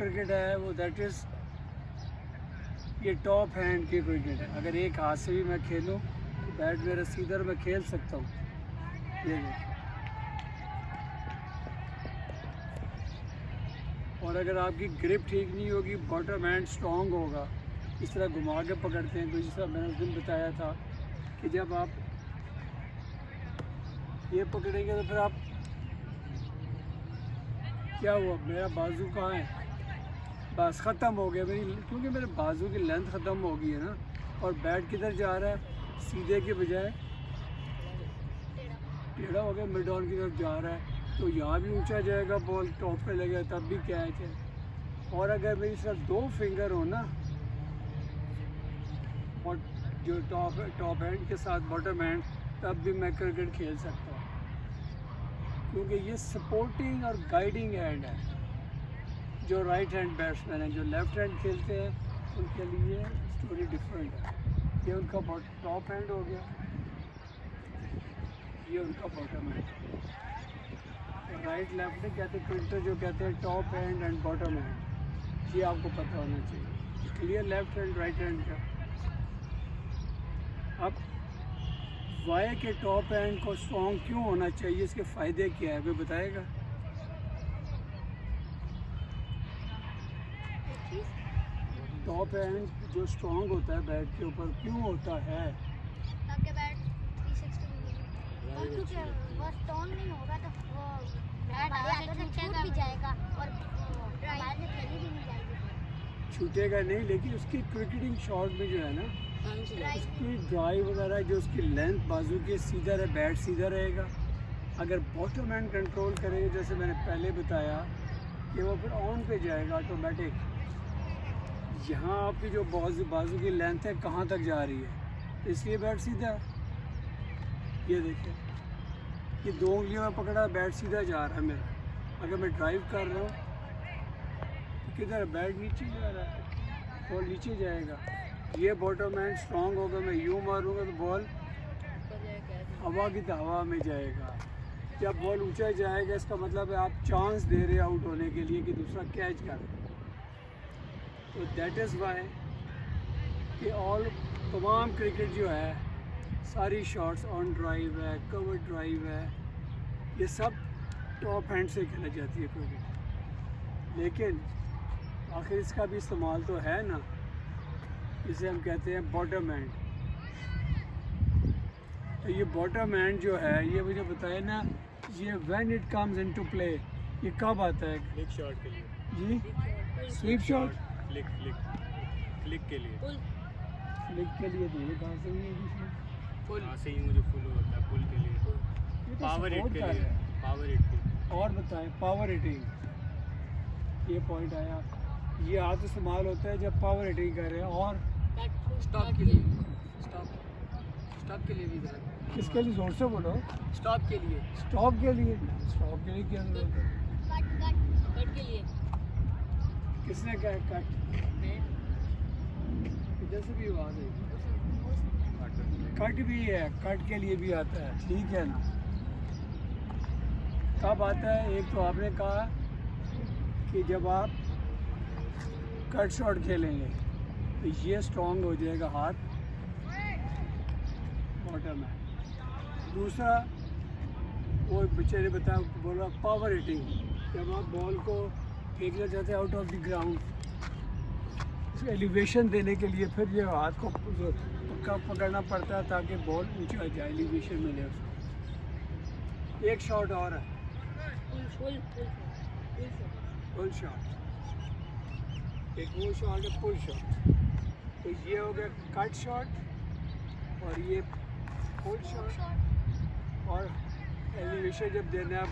Cricket है वो that is ये टॉप हैंड की क्रिकेट है। अगर एक हाथ से भी मैं खेलूं तो बैट मेरा सीधा मैं खेल सकता हूँ। ये देखिए, और अगर आपकी ग्रिप ठीक नहीं होगी, बॉटम हैंड स्ट्रॉन्ग होगा, इस तरह घुमा के पकड़ते हैं। तो जिस तरह मैंने उस दिन बताया था कि जब आप ये पकड़ेंगे तो फिर आप क्या हुआ, मेरा बाजू कहाँ है, बस ख़त्म हो गया मेरी, क्योंकि मेरे बाजू की लेंथ ख़त्म हो गई है ना। और बैट किधर जा रहा है, सीधे के बजाय टेढ़ा हो गया, मिड ऑन की तरफ जा रहा है। तो यहाँ भी ऊंचा जाएगा, बॉल टॉप पे लगेगा तब भी कैच है। और अगर मेरी सिर्फ 2 फिंगर हो ना, और जो टॉप हैंड के साथ बॉटम हैंड, तब भी मैं क्रिकेट खेल सकता हूँ, क्योंकि ये सपोर्टिंग और गाइडिंग हैंड है। जो राइट हैंड बैट्समैन हैं, जो लेफ्ट हैंड खेलते हैं, उनके लिए स्टोरी डिफरेंट है। ये उनका टॉप हैंड हो गया, ये उनका बॉटम हैंड। राइट लेफ्ट में कहते हैं क्रिकेटर, जो कहते हैं top hand and bottom hand, ये आपको पता होना चाहिए। Clear left hand right hand का। अब वाई के टॉप हैंड को स्ट्रॉन्ग क्यों होना चाहिए, इसके फ़ायदे क्या है, कोई बताएगा? टॉप हैंड जो स्ट्रॉन्ग होता है बैट के ऊपर, क्यों होता है? ताकि बैट 360 और क्योंकि वो स्ट्रॉन्ग नहीं होगा तो वो बैट हाथों से छूट भी जाएगा और बाहर से खेली भी नहीं जाएगी। छूटेगा नहीं, लेकिन उसकी क्रिकेटिंग शॉट में जो है ना, उसकी ड्राइव वगैरह, जो उसकी लेंथ बाजू की सीधा रहे, बैट सीधा रहेगा। अगर बॉटम हैंड कंट्रोल करेंगे, जैसे मैंने पहले बताया कि वो फिर ऑन पे जाएगा ऑटोमेटिक। यहाँ आपकी जो बाजू की लेंथ है कहाँ तक जा रही है, तो इसलिए बैट सीधा। ये देखिए, ये 2 उंगलियों में पकड़ा, बैट सीधा जा रहा है मेरा। अगर मैं ड्राइव कर रहा हूँ तो किधर, बैट नीचे जा रहा है, बॉल नीचे जाएगा। ये बॉटम हैंड स्ट्रॉन्ग होगा, मैं यूँ मारूंगा तो बॉल हवा की तो हवा में जाएगा। जब बॉल ऊंचा जाएगा, इसका मतलब है आप चांस दे रहे आउट होने के लिए कि दूसरा कैच कर। तो दैट इज़ वाई कि ऑल तमाम क्रिकेट जो है, सारी शॉट्स ऑन ड्राइव है, कवर ड्राइव है, ये सब टॉप हैंड से खेला जाती है क्रिकेट। लेकिन आखिर इसका भी इस्तेमाल तो है ना, इसे हम कहते हैं बॉटम हैंड। तो ये बॉटम हैंड जो है, ये मुझे बताए ना, ये when it comes into play, ये कब आता है? फ्लिक शॉट के लिए जी, स्वीप शॉट, फ्लिक के लिए, फ्लिक के लिए। तो ये कहाँ से हुई है इसमें? हाँ से ही मुझे फुल होता है, पुल के लिए, ये तो पावर हिट support के कर लिए, रहा है। पावर हिट के लिए। और बताएं, पावर हिटिंग, ये पॉइंट आया। ये हाथ इस्तेमाल होता है जब पावर हिटिंग कर रहे हैं। और स्टॉप के लिए, स्टॉप के लिए भी इधर, किसके लिए, जोर से बोलो। स्टॉप के लिए, स्टॉप के लिए, स्टॉप के लिए क्या जरूरत है? कट के लिए। किसने कहा कट? इधर से भी आवाज़ है, कट भी है, कट के लिए भी आता है, ठीक है ना। कब आता है? एक तो आपने कहा कि जब आप कट शॉट खेलेंगे तो ये स्ट्रॉन्ग हो जाएगा हाथ, बॉटम है। दूसरा, वो बच्चे ने बताया, बोला पावर हिटिंग, जब आप बॉल को फेंकना चाहते हैं आउट ऑफ द ग्राउंड, इसको एलिवेशन देने के लिए फिर ये हाथ को पक्का पकड़ना पड़ता है ताकि बॉल ऊंचा जाए, एलिवेशन मिले उसको। एक शॉट और है, फुल शॉट। एक वो शॉट है फुल शॉट। तो ये हो गया कट शॉट और ये फुल शॉट। और एलिवेशन जब देना है,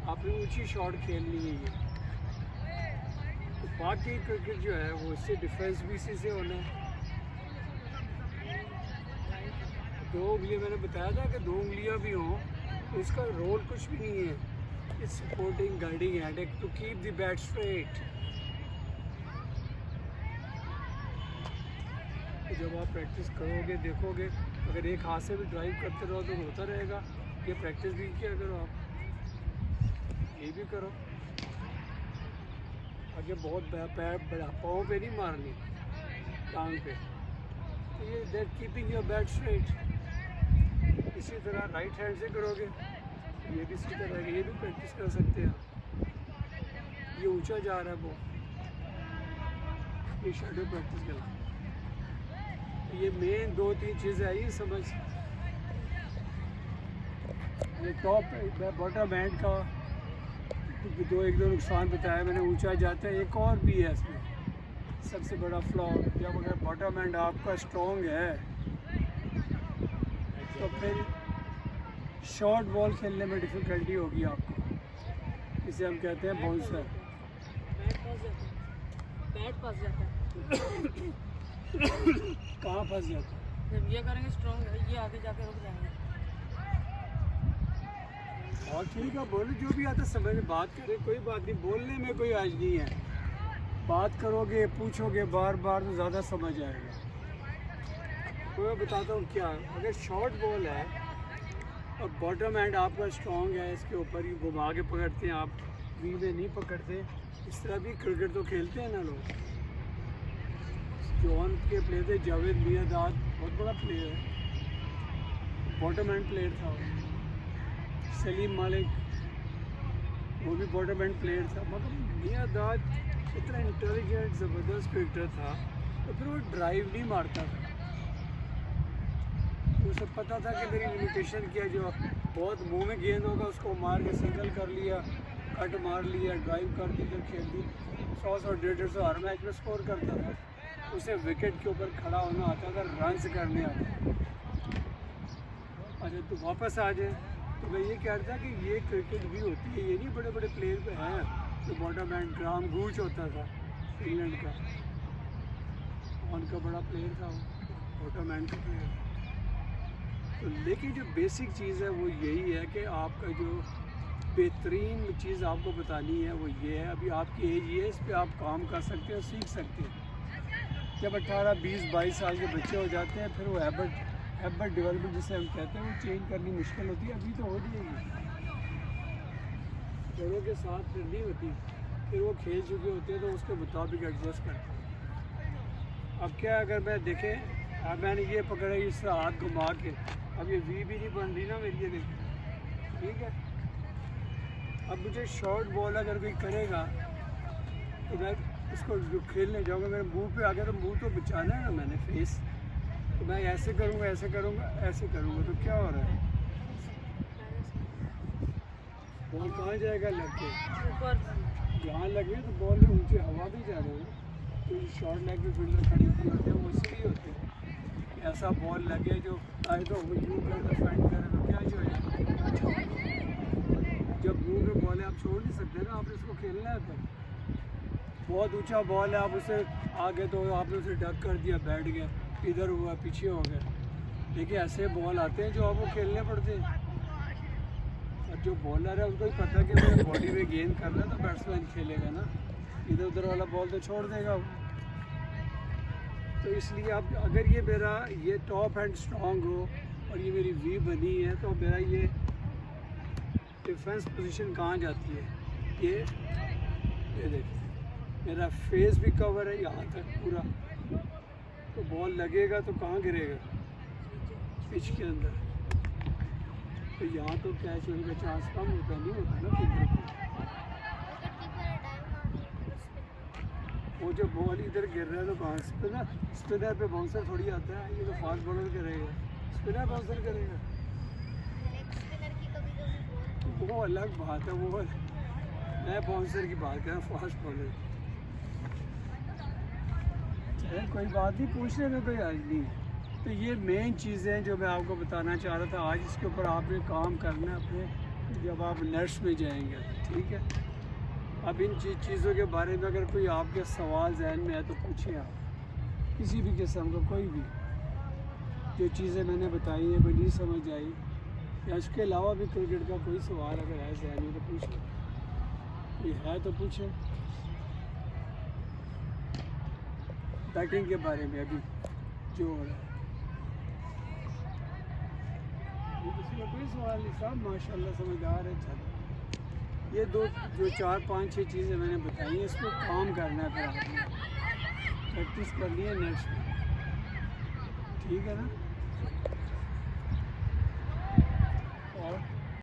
आपने ऊंची शॉट खेलनी है ये। तो बाकी क्रिकेट जो है वो इससे डिफरेंस भी इसी से होना है। 2 उंगलियाँ, मैंने बताया था कि 2 उंगलियाँ भी हों तो इसका रोल कुछ भी नहीं है। It's supporting guiding hand to keep the bat straight. तो जब आप प्रैक्टिस करोगे, देखोगे, अगर एक हाथ से भी ड्राइव करते रहो तो होता रहेगा। ये प्रैक्टिस भी किया करो, आप ये भी करो। आगे बहुत पैर बड़ा पाँव पे नहीं मारनी, टांग पे। तो ये that keeping your bat straight. इसी तरह राइट हैंड से करोगे, ये भी सीधा रहेगा, ये भी प्रैक्टिस कर सकते हैं। ये ऊंचा जा रहा है बहुत, ये शैडो प्रैक्टिस करना। ये मेन 2-3 चीज़ें आई समझ। ये टॉप बॉटम हैंड का एक दो नुकसान बताया मैंने, ऊंचा जाता है। एक और भी है इसमें सबसे बड़ा फ्लॉ, जब अगर बॉटम हैंड आपका स्ट्रॉन्ग है तो फिर शॉर्ट बॉल खेलने में डिफ़िकल्टी होगी आपको, इसे हम कहते हैं बाउंसर। बैट फंस जाता है। कहाँ फंस जाता है? जब ये करेंगे स्ट्रॉन्ग, ये आगे जाके रुक जाएंगे। और ठीक है, बोलो जो भी आता समझ में, बात करें, कोई बात नहीं, बोलने में कोई आज नहीं है। बात करोगे, पूछोगे बार बार तो ज़्यादा समझ आएगा। तो मैं बताता हूँ क्या, अगर शॉर्ट बॉल है और बॉटम हैंड आपका स्ट्रॉन्ग है, इसके ऊपर ही घुमा के पकड़ते हैं आप, वी में नहीं पकड़ते। इस तरह भी क्रिकेट तो खेलते हैं ना लोग। जॉन के प्लेयर थे जावेद मियादाद, बहुत बड़ा प्लेयर है, बॉटम हैंड प्लेयर था। सलीम मालिक, वो भी बॉटम हैंड प्लेयर था। मतलब मियादाद इतना इंटेलिजेंट ज़बरदस्त क्रिकेटर था, तो फिर वो ड्राइव नहीं मारता था। उसे पता था कि मेरी लिमिटेशन क्या, जो बहुत मुंह में गेंद होगा उसको मार के सिंगल कर लिया, कट मार लिया, ड्राइव कर दी, जब खेल दी 100-150 हर मैच में स्कोर करता था। उसे विकेट के ऊपर खड़ा होना आता था, रन्स करने आते। अच्छा तो वापस आ जाए, तो मैं ये कह रहा था कि ये क्रिकेट भी होती है, ये नहीं बड़े बड़े प्लेयर पे हैं। तो बॉटम हैंड ग्राम गूच होता था इंग्लैंड का, उनका बड़ा प्लेयर था वो, बॉटम हैंड का प्लेयर। तो लेकिन जो बेसिक चीज़ है वो यही है कि आपका जो बेहतरीन चीज़ आपको बतानी है वो ये है, अभी आपकी एज ये है, इस पर आप काम कर सकते हैं, सीख सकते हैं। जब 18, 20, 22 साल के बच्चे हो जाते हैं, फिर वो हैबिट डेवलपमेंट जिसे हम कहते हैं वो चेंज करनी मुश्किल होती है। अभी तो हो जाएगी, बड़ों के साथ फिर नहीं होती, फिर वो खेल चुके होते हैं तो उसके मुताबिक एडजस्ट करते हैं। अब क्या, अगर मैं देखें, अब मैंने ये पकड़ा इस तरह हाथ घुमा के, अब ये वी भी नहीं बन रही ना मेरी, ये देखें, ठीक है। अब मुझे शॉर्ट बॉल अगर कोई करेगा तो मैं उसको जो खेलने जाऊँगा, मेरे मुंह पे आ गया तो मुंह तो बचाना है ना मैंने, फेस। तो मैं ऐसे करूँगा, ऐसे करूँगा, ऐसे करूँगा, तो क्या हो रहा है, बॉल कहाँ जाएगा, लग के ऊपर यहाँ लगे तो बॉल में ऊँचे हवा भी जा रही है। तो शॉर्ट लेग में फील्डर खड़ी की होते हैं, वो इसलिए होते हैं ऐसा बॉल लगे जो आए तो वो यूँ कर डिफेंड करे, तो क्या जो है जब मुँह में बॉल है आप छोड़ नहीं सकते ना, आपने इसको खेलना है। तो बहुत ऊंचा बॉल है, आप उसे आगे तो आपने उसे डक कर दिया, बैठ गया, इधर हुआ, पीछे हो गया। देखिए ऐसे बॉल आते हैं जो आपको खेलने पड़ते हैं। अब जो बॉलर है उसको ही पता है कि मेरे बॉडी में गेंद कर रहा है, तो बैट्समैन खेलेगा ना, इधर उधर वाला बॉल तो छोड़ देगा वो। तो इसलिए अब अगर ये मेरा ये टॉप हैंड स्ट्रॉन्ग हो और ये मेरी वी बनी है, तो मेरा ये डिफेंस पोजीशन कहाँ जाती है, ये देखिए मेरा फेस भी कवर है यहाँ तक पूरा, तो बॉल लगेगा तो कहाँ गिरेगा, पिच के अंदर। तो यहाँ तो कैच होने का चांस कम होता, नहीं होता ना फील्डर को। वो जो बॉल इधर गिर रहा है तो कहाँ, स्पिनर पे बाउंसर थोड़ी आता है, ये तो फास्ट बॉलर करेगा, स्पिनर बाउंसर करेगा, वो अलग बात है। वो मैं बाउंसर की बात कर रहा हूँ, फास्ट बॉलर। कोई बात नहीं, पूछने में कोई हर्ज नहीं। तो ये मेन चीज़ें जो मैं आपको बताना चाह रहा था आज, इसके ऊपर आपने काम करना है अपने, जब आप नेट्स में जाएंगे, ठीक है। अब इन चीज़ों के बारे में अगर कोई आपके सवाल जहन में है तो पूछें आप, किसी भी किस्म का, कोई भी जो चीज़ें मैंने बताई हैं कोई नहीं समझ आई, या इसके अलावा भी क्रिकेट का कोई सवाल अगर है जहन में तो पूछें, ये है तो पूछें। बैटिंग के बारे में अभी जो हो रहा है, किसी का कोई सवाल नहीं, सब माशाल्लाह समझदार है। चलो ये दो जो 4-5-6 चीज़ें मैंने बताई हैं, इस पर काम करना है फिर आपने प्रैक्टिस करनी है नेक्स्ट। ठीक है ना?